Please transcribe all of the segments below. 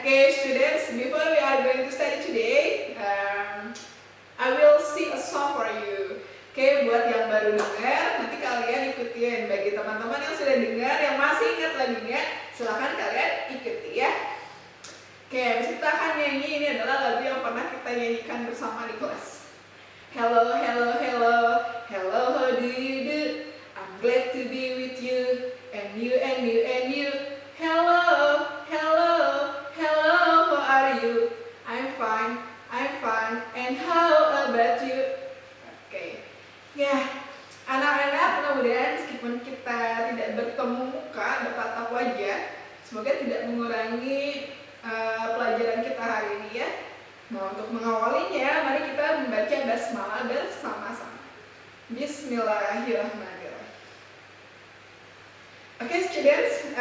Okay, students, before we are going to study today, I will sing a song for you. Okay, buat yang baru dengar, nanti kalian ikutin. Bagi teman-teman yang sudah dengar, yang masih ingat lagunya, silahkan kalian ikuti ya. Oke, kita akan nyanyi. Ini adalah lagu yang pernah kita nyanyikan bersama di kelas. Hello, hello, hello, hello, how do you do? I'm glad to be with you, and you, and you, and you. Hello, hello, hello, how are you? I'm fine, and how about you? Oke, ya, anak-anak, mudah-mudahan meskipun kita tidak bertemu muka, bertatap wajah, semoga tidak mengurangi pelajaran kita hari ini ya. Nah, untuk mengawalinya, mari kita membaca basmalah bersama-sama. Bismillahirrahmanirrahim. Okay, students,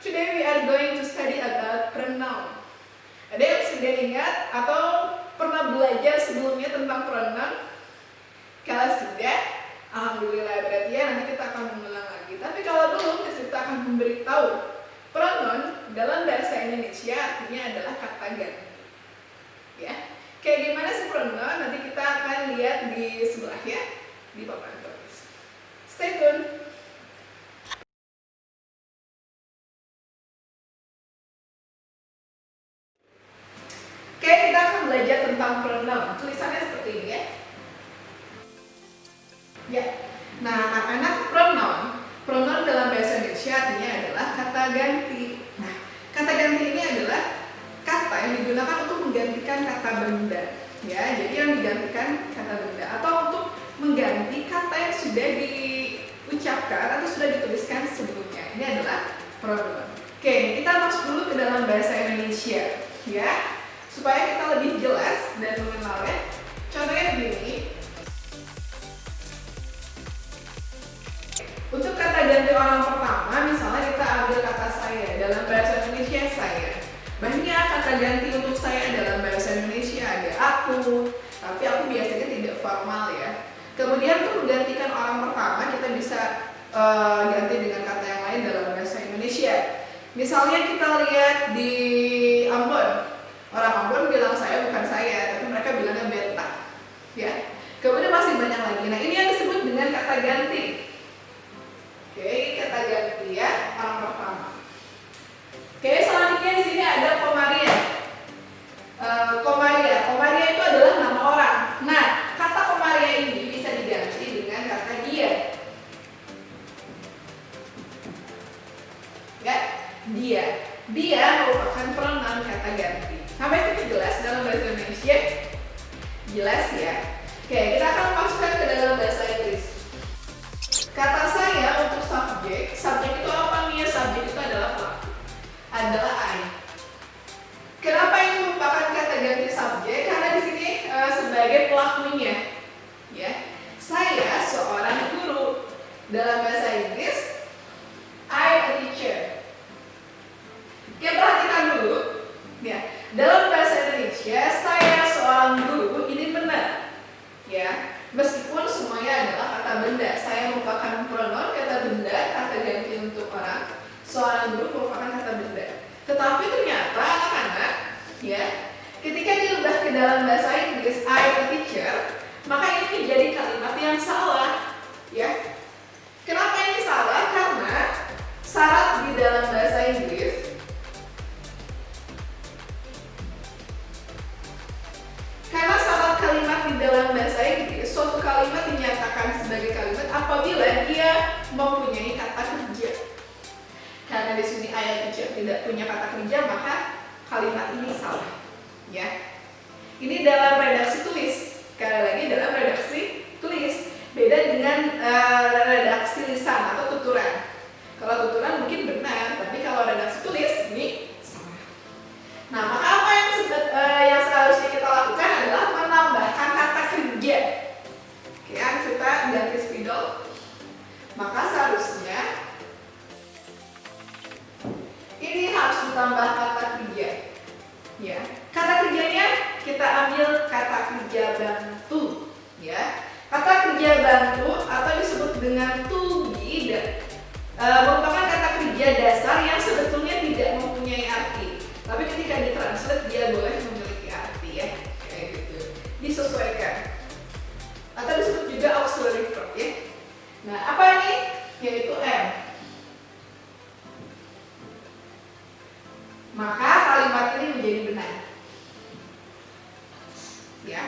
today we are going to study about pronoun. Ada yang sudah ingat atau pernah belajar sebelumnya tentang pronoun? Kalau sudah, alhamdulillah, berarti ya nanti kita akan mengulang lagi. Tapi kalau belum, kita akan memberitahu pronoun dalam bahasa Indonesia artinya adalah kata ganti. Ya, kayak gimana sih pronoun? Nanti kita akan lihat di sebelah ya, di papan tulis. Stay tune. Oke, kita akan belajar tentang pronoun. Tulisannya seperti ini ya. Ya, nah anak-anak, pronoun dalam bahasa Indonesia artinya adalah kata ganti. Nah, kata ganti ini adalah kata yang digunakan untuk menggantikan kata benda. Ya, jadi yang digantikan kata benda atau untuk mengganti kata yang sudah diucapkan atau sudah dituliskan sebelumnya. Ini adalah pronoun. Oke, kita masuk dulu ke dalam bahasa Indonesia, ya, supaya kita lebih jelas dan mengenalnya. Contohnya begini. Untuk kata ganti orang pertama, misalnya kita ambil kata saya. Dalam bahasa Indonesia saya. Banyak kata ganti untuk saya dalam bahasa Indonesia. Ada aku, tapi aku biasanya tidak formal ya. Kemudian untuk menggantikan orang pertama, kita bisa ganti dengan kata yang lain dalam bahasa Indonesia. Misalnya kita lihat di Ambon. Orang Ambon bilang saya bukan saya, tapi mereka bilangnya beta. Ya. Kemudian masih banyak lagi. Nah, ini yang disebut dengan kata ganti. Oke, kata ganti ya, orang pertama. Oke, selanjutnya di sini ada komaria. Komaria itu adalah nama orang. Nah, kata komaria ini bisa diganti dengan kata dia. Ya, dia. Dia merupakan pronoun kata ganti. Sampai itu jelas dalam bahasa Indonesia? Jelas ya. Oke, kita akan masukkan ke dalam bahasa Inggris. Kata saya untuk subjek itu apa nih ya? Subjek itu adalah pelaku, adalah I. Kenapa ini merupakan kata ganti subjek? Karena di sini sebagai pelakunya, ya. Saya seorang guru. Dalam bahasa Inggris, I a teacher. Oke, perhatikan dulu, ya. Dalam bahasa Indonesia, saya seorang guru ini benar, ya. Meskipun semuanya adalah kata benda, saya merupakan pronoun kata benda, kata ganti untuk orang. Seorang guru merupakan kata benda. Tetapi ternyata anak-anak, ya, ketika dirubah ke dalam bahasa Inggris, I a teacher, maka ini menjadi kalimat yang salah, ya. Kenapa ini salah? Karena syarat di dalam bahasa Inggris kalimat di dalam bahasa Inggris, suatu kalimat dinyatakan sebagai kalimat apabila dia mempunyai kata kerja. Karena di sini I teacher tidak punya kata kerja, maka kalimat ini salah. Ya, ini dalam redaksi tulis. Sekali lagi dalam redaksi tulis. Beda dengan redaksi lisan atau tuturan. Kalau tuturan mungkin benar, tapi kalau redaksi tulis ini salah. Nah, maka apa yang seharusnya kita lakukan adalah menambahkan kata kerja. Oke, kita ganti spidol. Maka seharusnya ini harus ditambah kata kerja. Ya, kata kerjanya kita ambil kata kerja bantu. Ya, kata kerja bantu atau disebut dengan to be merupakan kata kerja dasar yang sebetulnya tidak mempunyai arti. Tapi ketika ditranslate dia boleh memiliki arti ya, kayak gitu. Disesuaikan. Atau disebut juga auxiliary verb ya. Nah, apa ini? Yaitu am. Maka kalimat ini menjadi benar. Ya.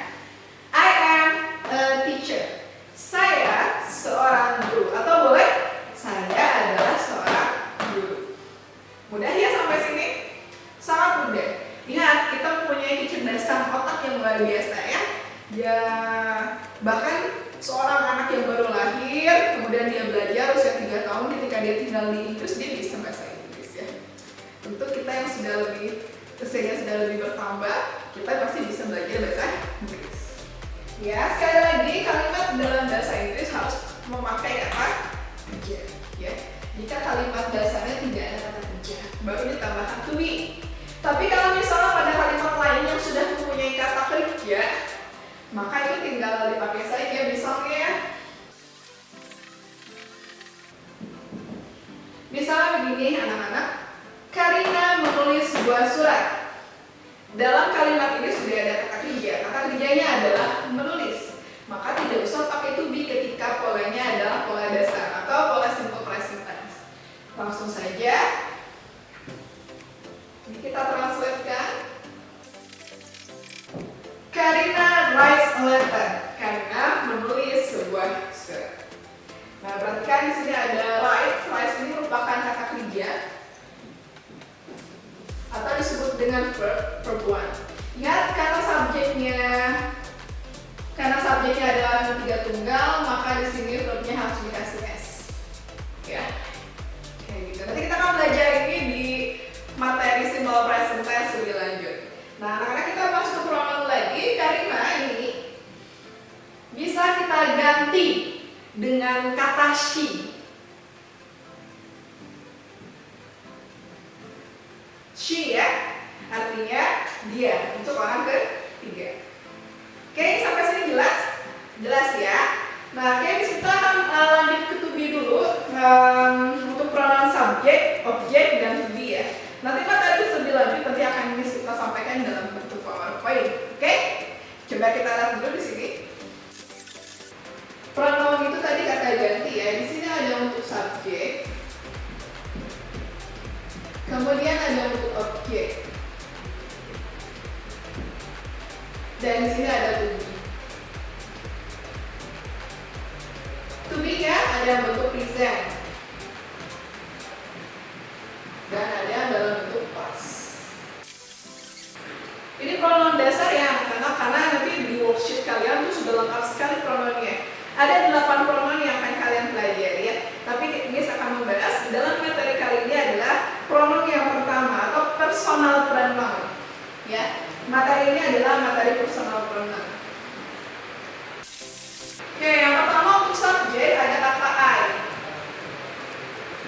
I am a teacher. Saya seorang guru, atau boleh saya adalah seorang guru. Mudah ya sampai sini? Sangat mudah. Ingat, kita mempunyai kecerdasan otak yang luar biasa ya. Ya, bahkan seorang anak yang baru lahir, kemudian dia belajar usia 3 tahun, ketika dia tinggal di Inggris, dia bisa bahasa Inggris ya. Tentu kita yang sudah lebih, usianya sudah lebih bertambah, kita pasti bisa belajar bahasa Inggris. Ya, sekali lagi kalimat dalam bahasa Inggris harus memakai kata kerja ya. Jika kalimat dasarnya tidak ada kata kerja, baru ditambahkan to be. Tapi kalau misalnya pada kalimat lain yang sudah mempunyai kata kerja, maka itu tinggal dipakai saja. Misalnya begini anak-anak, Karina menulis sebuah surat. Dalam kalimat ini sudah ada kata kerja. Kata kerjanya adalah menulis. Maka tidak usah pakai to be ketika polanya adalah pola dasar atau pola simple present tense. Langsung saja ini kita translatekan. Karina writes a letter. Karina menulis sebuah surat. Nah, perhatikan di sini ada write. Write ini merupakan kata kerja atau disebut dengan verb 1. Ingat, karena subjeknya adalah ketiga tunggal, maka di sini verbnya harus dikasih s. Ya, kayak gitu. Nanti kita akan belajar ini di materi simple present tense lebih lanjut. Nah, anak-anak, kita masuk ke pronoun lagi. Karina ini bisa kita ganti dengan kata she. She ya, artinya dia untuk orang ketiga. Oke, sampai sini jelas? Jelas ya. Nah, oke, kita akan lanjut ke to be dulu untuk pronoun subject, object, dan to be ya. Nanti materi lebih lanjut nanti akan kita sampaikan dalam bentuk PowerPoint. Oke? Coba kita lihat dulu di sini. Pronoun itu tadi kata ganti ya. Di sini ada untuk subjek. Kemudian ada untuk objek. Dan di sini ada to be. To be ya ada bentuk present. Dan ada dalam bentuk past. Ini pronoun dasar ya anak-anak, karena nanti di worksheet kalian tuh sudah lengkap sekali pronounnya. Ada 8 pronoun yang akan kalian pelajari ya. Tapi Miss akan membahas dalam materi kali ini adalah pronoun yang pertama atau personal pronoun. Ya, materi ini adalah materi personal pronoun. Oke, yang pertama untuk subjek ada kata I.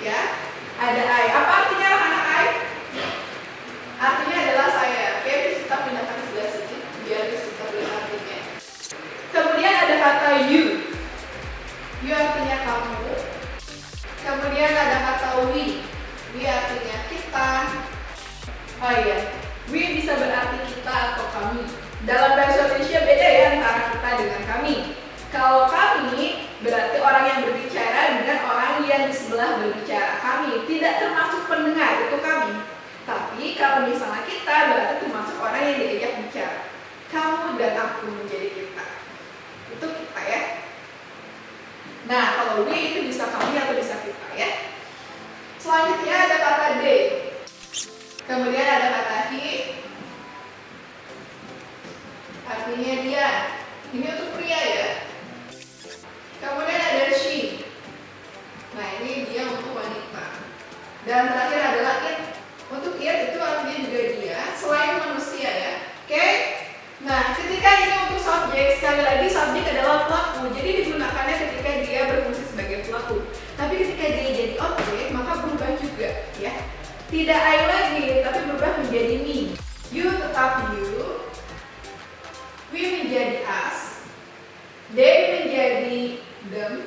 Ya, ada I. Apa artinya anak I? Artinya adalah saya. Oke, kita pindahkan sebelah sini biar kita lihat artinya. Kemudian ada kata you. You artinya kamu. Kemudian ada kata we. We artinya kita. Oh iya, we bisa berarti kita atau kami. Dalam bahasa Indonesia beda ya antara kita dengan kami. Kalau kami berarti orang yang berbicara dengan orang yang di sebelah berbicara. Kami tidak termasuk pendengar, itu kami. Tapi kalau misalnya kita berarti termasuk orang yang diajak bicara. Kamu dan aku menjadi kita. Itu kita ya. Nah, kalau we itu bisa kami atau bisa kita ya. Selanjutnya ada kata they. Kemudian ada kata he. Artinya dia. Ini untuk pria ya. Kemudian ada she. Nah, ini dia untuk wanita. Dan terakhir adalah it. Untuk it itu artinya juga dia, selain manusia ya. Oke? Nah, ketika ini untuk subjek, sekali lagi subjek adalah pelaku. Jadi digunakannya ketika dia berfungsi sebagai pelaku. Tapi ketika dia jadi objek, maka berubah juga ya. Tidak I lagi, tapi berubah menjadi me. You tetap you. We menjadi us. They menjadi them.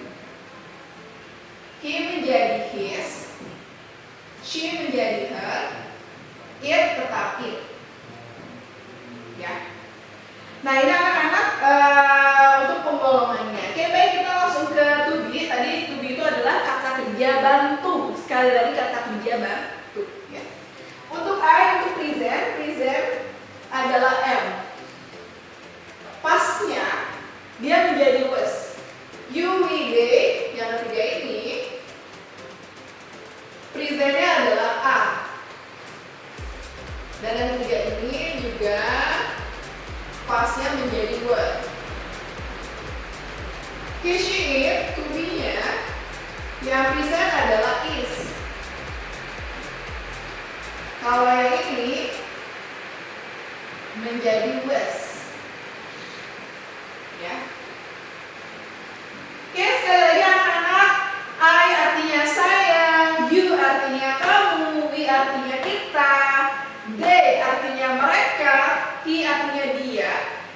He menjadi his. She menjadi her. it tetap it. Ya. Nah ini anak-anak untuk pembolongannya. Oke, baik, kita langsung ke to be. Tadi to be itu adalah kata kerja bantu. Sekali lagi kata kerja bantu. Ya. Untuk I, untuk present adalah am. Pasnya dia menjadi was. You, we, they, yang ketiga ini presentnya adalah are. Dan yang ketiga ini juga pasnya menjadi were. He, she, it, to be-nya yang present adalah is. Kalau yang ini menjadi was. Ya. Oke, sekali lagi anak-anak, I artinya saya, you artinya kamu, we artinya kita, they artinya mereka, he artinya dia,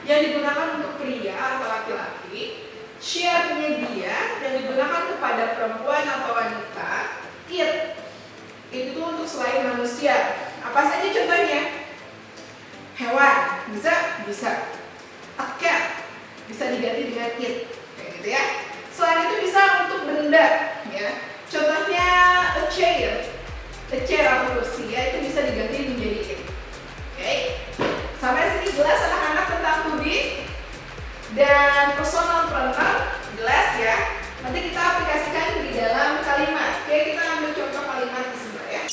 yang digunakan untuk pria atau laki-laki, she artinya dia, yang digunakan kepada perempuan atau wanita, it itu untuk selain manusia. Apa saja contohnya? Hewan, bisa. A cat bisa diganti dengan it, kayak gitu ya. Selain itu bisa untuk benda, ya. Contohnya a chair atau kursi, ya, itu bisa diganti menjadi it. Oke, sampai sini jelas anak-anak tentang to be dan personal pronoun, jelas ya. Nanti kita aplikasikan di dalam kalimat. Oke, kita ambil contoh kalimat di sebelah ya.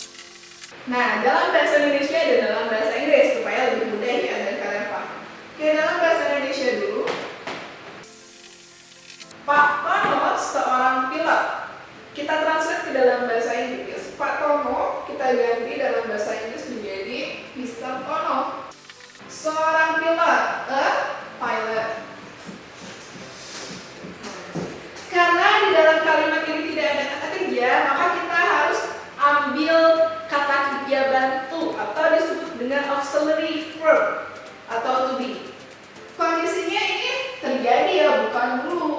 Nah, dalam bahasa Indonesia dan dalam bahasa Inggris supaya lebih mudah ya dan kalian paham. Oke, dalam bahasa Indonesia dulu. Pak Tono seorang pilot. Kita translate ke dalam bahasa Inggris. Pak Tono kita ganti dalam bahasa Inggris menjadi Mr. Tono. Seorang pilot, a pilot. Karena di dalam kalimat ini tidak ada kata kerja, maka kita harus ambil kata kerja bantu atau disebut dengan auxiliary verb atau to be. Kondisinya ini terjadi ya, bukan dulu.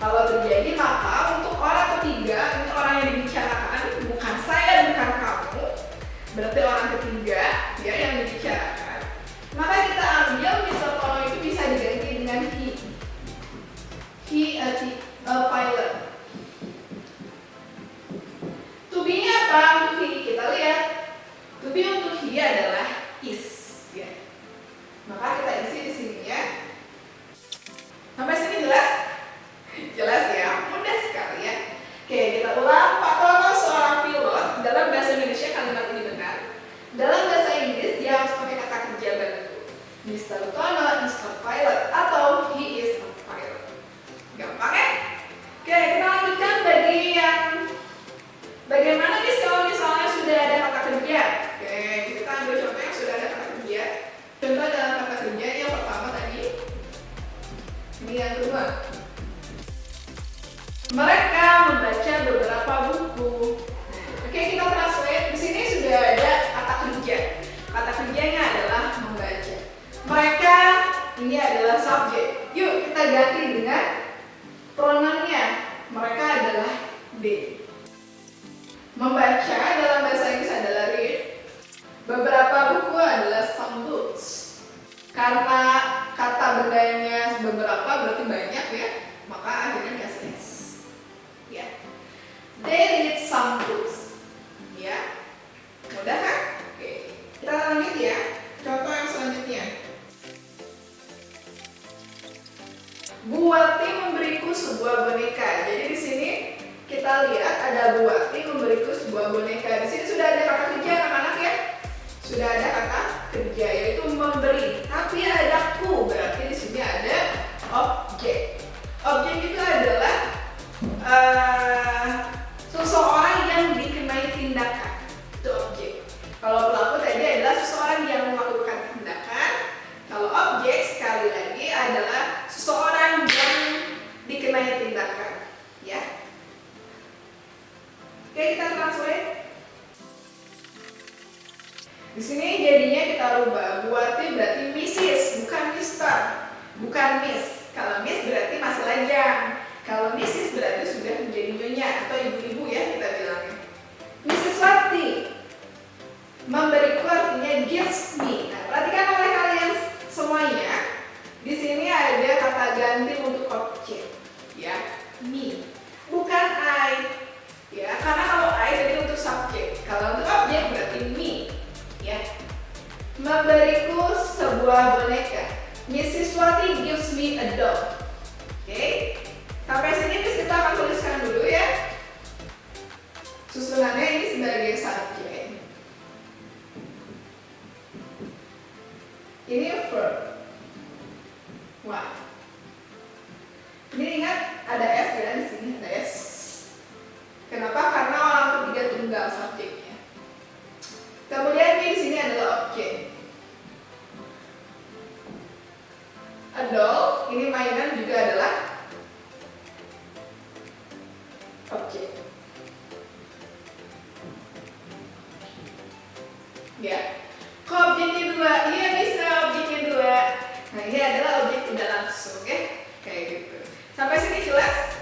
Kalau terjadi maka untuk orang ketiga, ini orang yang dibicarakan, bukan saya, bukan kamu, berarti orang ketiga ya yang dibicarakan. Maka kita ambil Mr. Tono itu bisa diganti dengan he. He a pilot. To be-nya apa? Untuk he kita lihat. To be untuk he adalah is. Ya. Maka kita isi di sini ya. Sampai sini jelas? Jelas ya, mudah sekali ya. Oke, kita ulang. Pak Tono seorang pilot. Dalam bahasa Indonesia kalimat ini benar. Dalam bahasa Inggris dia harus pakai kata kerja bantu. Mr. Tono is a pilot atau he is a pilot. Gampang ya? Oke, kita lanjutkan bagi yang bagaimana nih kalau misalnya sudah ada kata kerja. Oke, kita ambil contoh yang sudah ada kata kerja. Contoh dalam kata kerja yang pertama tadi. Ini yang kedua. Mereka membaca beberapa buku. Oke, kita translate. Di sini sudah ada kata kerja. Kata kerjanya adalah membaca. Mereka ini adalah subjek. Yuk kita ganti dengan pronounnya. Mereka adalah they. Membaca dalam bahasa Inggris adalah read. Beberapa buku adalah some books. Karena kata bendanya beberapa berarti banyak ya, maka akhirnya dikasih s. Ya. They read some books. Ya. Mudah kan? Oke. Kita lanjut ya. Contoh yang selanjutnya. Bu Wati memberiku sebuah boneka. Jadi di sini kita lihat ada Bu Wati memberiku sebuah boneka. Di sini sudah ada kata kerja anak-anak ya. Sudah ada kata kerja yaitu memberi. Tapi ada ku, berarti di sini ada objek. Objek itu adalah seseorang yang dikenai tindakan. Itu objek. Kalau pelaku tadi adalah seseorang yang melakukan tindakan. Kalau objek sekali lagi adalah seseorang yang dikenai tindakan. Ya. Oke, kita translate. Di sini jadinya kita rubah. Buati berarti Mrs. bukan Mister, bukan Miss. Kalau Miss berarti masih lajang. Kalau Mrs. berarti sudah menjadi nyonya atau ibu-ibu ya kita bilangnya. Mrs. Wati memberiku artinya me a dog. Oke, sampai sini kita akan tuliskan dulu ya. Susunannya ini sebagai subjek. Ini verb. Why? Ini ingat ada S kan di sini, ada S. Kenapa? Karena orang ketiga tunggal subjeknya. Kemudian di sini adalah objek. A doll, ini mainan juga adalah objek. Ya. Kok objeknya dua? Iya bisa objeknya dua. Nah ini adalah objek tidak langsung, ya. Kayak gitu. Sampai sini jelas?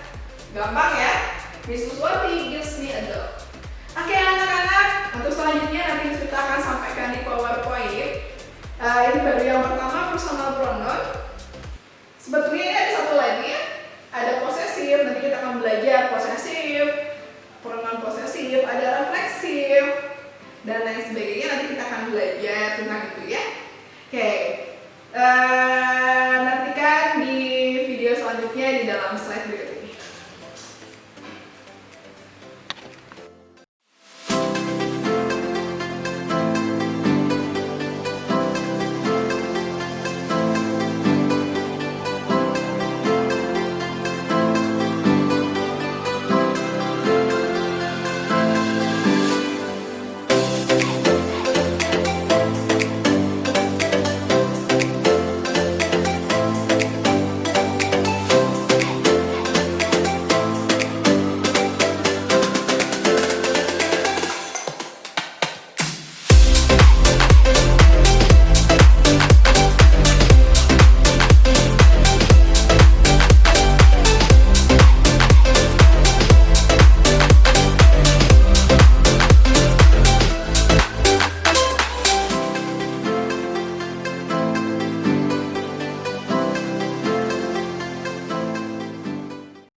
Gampang ya? Miss Suswati gives me a doll. Oke anak-anak, untuk selanjutnya nanti kita akan sampaikan di PowerPoint. Ini baru yang pertama, personal pronoun. Sebetulnya ini ada satu lagi ya, ada posesif. Nanti kita akan belajar posesif, pronoun posesif, ada refleksif, dan lain sebagainya. Nanti kita akan belajar tentang itu ya.